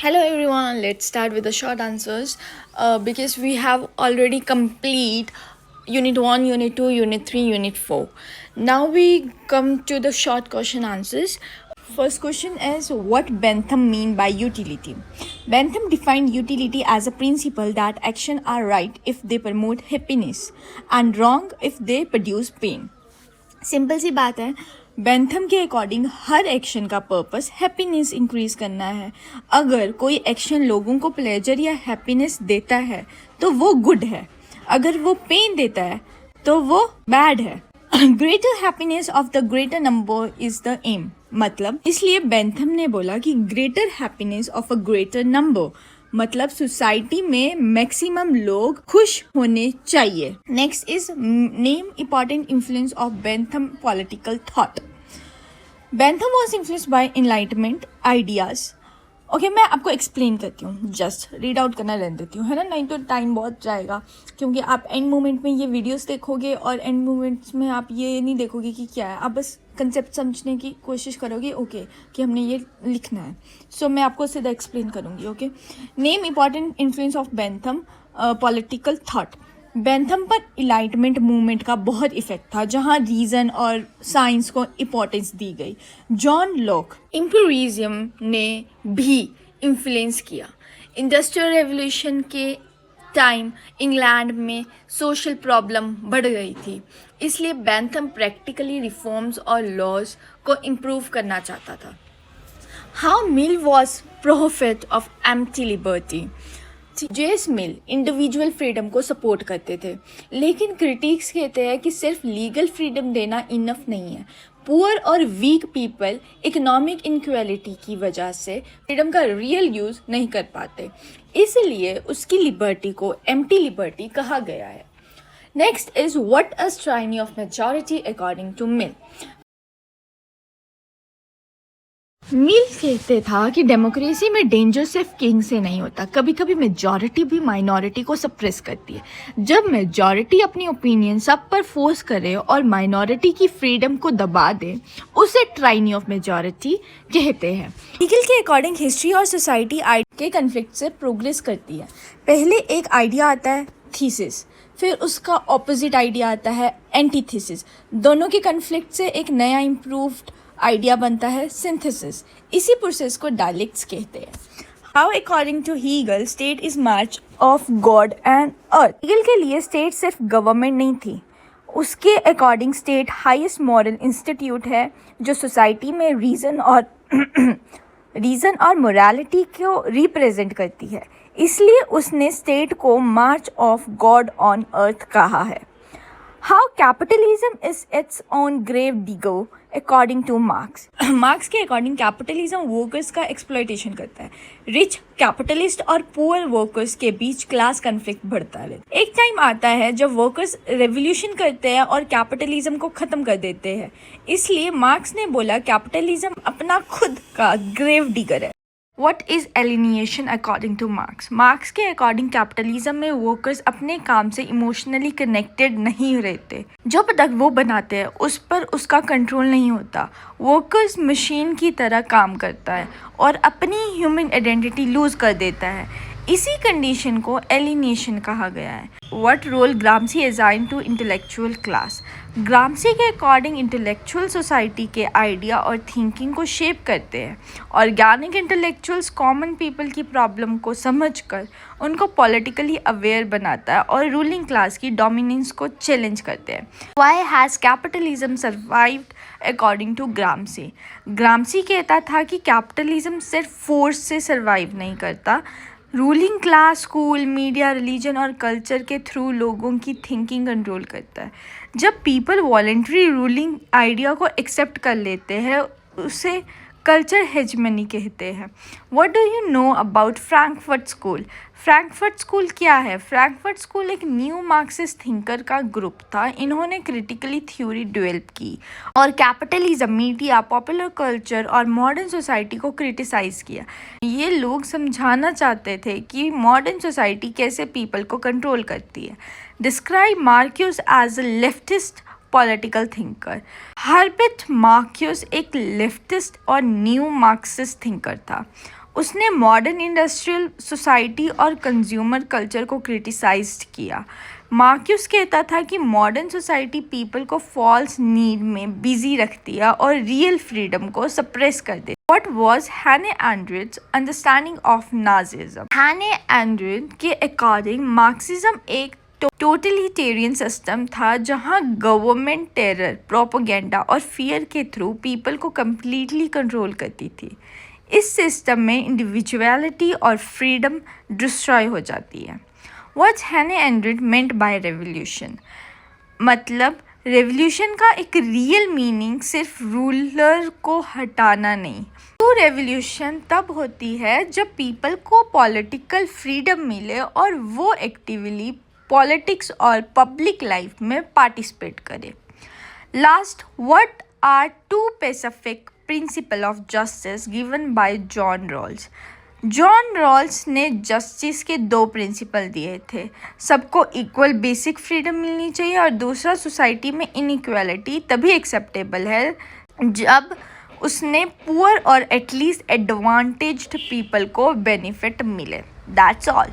Hello everyone, let's start with the short answers because we have already complete Unit 1, Unit 2, Unit 3, Unit 4. Now we come to the short question answers. First question is, what Bentham mean by utility? Bentham defined utility as a principle that actions are right if they promote happiness and wrong if they produce pain. Simple सी बात है, Bentham के according हर action का purpose happiness increase करना है. अगर कोई एक्शन लोगों को प्लेजर या हैप्पीनेस देता है तो वो गुड है, अगर वो पेन देता है तो वो बैड है. Greater happiness of the greater number is the aim. मतलब इसलिए बेंथम ने बोला कि greater happiness of a greater number मतलब सोसाइटी में मैक्सिमम लोग खुश होने चाहिए. Next is name important influence of Bentham political thought. Bentham was influenced by enlightenment ideas. Okay, मैं आपको एक्सप्लेन करती हूँ, जस्ट रीड आउट करना रहने देती हूँ, है ना, नहीं तो टाइम बहुत जाएगा. क्योंकि आप एंड मोमेंट में ये वीडियोस देखोगे और एंड मोमेंट्स में आप ये नहीं देखोगे कि क्या है, आप बस कंसेप्ट समझने की कोशिश करोगे. ओके कि हमने ये लिखना है. सो मैं आपको सीधा एक्सप्लेन करूँगी. Okay, name important influence of Bentham political thought. Bentham पर इलाइटमेंट मूवमेंट का बहुत इफेक्ट था, जहां रीज़न और साइंस को इम्पोर्टेंस दी गई. John Locke. एम्पिरिज्म ने भी इन्फ्लुएंस किया. इंडस्ट्रियल रेवोल्यूशन के टाइम इंग्लैंड में सोशल प्रॉब्लम बढ़ गई थी, इसलिए बेंथम प्रैक्टिकली रिफॉर्म्स और लॉज को इम्प्रूव करना चाहता था. How Mill was prophet of empty liberty. JS Mill individual freedom को सपोर्ट करते थे, लेकिन क्रिटिक्स कहते हैं कि सिर्फ लीगल फ्रीडम देना इनफ नहीं है. पुअर और वीक पीपल इकोनॉमिक इनक्वालिटी की वजह से फ्रीडम का रियल यूज़ नहीं कर पाते, इसलिए उसकी लिबर्टी को एम्प्टी लिबर्टी कहा गया है. Next is what is tyranny of majority according to Mill. Mill कहते था कि डेमोक्रेसी में डेंजर सिर्फ किंग से नहीं होता, कभी कभी मेजॉरिटी भी माइनॉरिटी को सप्रेस करती है. जब मेजॉरिटी अपनी ओपिनियन सब पर फोर्स करे और माइनॉरिटी की फ्रीडम को दबा दे, उसे टायरनी ऑफ मेजॉरिटी कहते हैं. हीगल के अकॉर्डिंग हिस्ट्री और सोसाइटी आइडिया के कन्फ्लिक्ट से प्रोग्रेस करती है. पहले एक आइडिया आता है थीसिस, फिर उसका ऑपोजिट आइडिया आता है एंटीथीसिस. दोनों के कन्फ्लिक्ट से एक नया इम्प्रूव्ड आइडिया बनता है सिंथेसिस. इसी प्रोसेस को डायलेक्ट्स कहते हैं. How according to Hegel state is march of God and earth. Hegel के लिए स्टेट सिर्फ गवर्नमेंट नहीं थी, उसके according state highest moral institute है जो सोसाइटी में रीज़न और मोरालिटी को रिप्रेजेंट करती है. इसलिए उसने स्टेट को march of God on earth कहा है. How capitalism is its own grave digger according to Marx. Marx के अकॉर्डिंग कैपिटलिज्म वर्कर्स का एक्सप्लॉयटेशन करता है. रिच कैपिटलिस्ट और पुअर वर्कर्स के बीच क्लास कन्फ्लिक्ट बढ़ता है. एक टाइम आता है जब वर्कर्स रेवोल्यूशन करते हैं और कैपिटलिज्म को ख़त्म कर देते हैं. इसलिए मार्क्स ने बोला कैपिटलिज्म अपना खुद का ग्रेव डिगर है. What is alienation according to Marx? Marks के अकॉर्डिंग कैपिटलिज्म में वर्कर्स अपने काम से इमोशनली कनेक्टेड नहीं रहते. जो प्रोडक्ट वो बनाते हैं उस पर उसका कंट्रोल नहीं होता. वर्कर्स मशीन की तरह काम करता है और अपनी ह्यूमन आइडेंटिटी लूज कर देता है. इसी कंडीशन को एलिनेशन कहा गया है. What role Gramsci assign to intellectual class. Gramsci के अकॉर्डिंग इंटेलेक्चुअल सोसाइटी के आइडिया और थिंकिंग को शेप करते हैं. ऑर्गेनिक इंटेलेक्चुअल्स कॉमन पीपल की प्रॉब्लम को समझकर उनको पॉलिटिकली अवेयर बनाता है और रूलिंग क्लास की डोमिनेंस को चैलेंज करते हैं. Why has capitalism survived according to Gramsci. Gramsci कहता था कि कैपिटलिज्म सिर्फ फोर्स से सर्वाइव नहीं करता, ruling class school, media, religion और कल्चर के थ्रू लोगों की थिंकिंग कंट्रोल करता है. जब पीपल वॉलेंट्री रूलिंग आइडिया को एक्सेप्ट कर लेते हैं उसे कल्चर हेजमनी कहते हैं. What do you know about Frankfurt school. Frankfurt school क्या है. फ्रैंकफर्ट स्कूल एक न्यू मार्क्सिस्ट थिंकर का ग्रुप था. इन्होंने क्रिटिकली थ्योरी डेवलप की और कैपिटलिज्म, मीडिया, पॉपुलर कल्चर और मॉडर्न सोसाइटी को क्रिटिसाइज़ किया. ये लोग समझाना चाहते थे कि मॉडर्न सोसाइटी कैसे पीपल को कंट्रोल करती है. Describe Marcuse as a leftist political thinker. Herbert Marcuse एक लेफ्टिस्ट और न्यू मार्क्सिस्ट थिंकर था. उसने मॉडर्न इंडस्ट्रियल सोसाइटी और कंज्यूमर कल्चर को क्रिटिसाइज्ड किया। मार्क्यूस कहता था कि मॉडर्न सोसाइटी पीपल को फॉल्स नीड में बिजी रखती है और रियल फ्रीडम को सप्रेस कर देती। What was Hannah Arendt's understanding of Nazism? Hannah Arendt के अकॉर्डिंग मार्क्सिज्म एक टोटलिटेरियन सिस्टम था जहां गवर्नमेंट टेरर, प्रोपेगेंडा और फियर के थ्रू पीपल को कम्प्लीटली कंट्रोल करती थी। इस सिस्टम में इंडिविजुअलिटी और फ्रीडम डिस्ट्रॉय हो जाती है। What's Hannah Arendt meant by revolution? मतलब रेवोल्यूशन का एक रियल मीनिंग सिर्फ रूलर को हटाना नहीं। ट्रू रेवोल्यूशन तब होती है जब पीपल को पॉलिटिकल फ्रीडम मिले और वो एक्टिवली पॉलिटिक्स और पब्लिक लाइफ में पार्टिसिपेट करे। Last, what are two specific principle of justice given by John Rawls? John Rawls ने जस्टिस के 2 प्रिंसिपल दिए थे। सबको इक्वल बेसिक फ्रीडम मिलनी चाहिए और दूसरा, सोसाइटी में इनइक्वालिटी तभी एक्सेप्टेबल है जब उसने पुअर और एटलीस्ट एडवांटेज्ड पीपल को बेनिफिट मिले। That's all.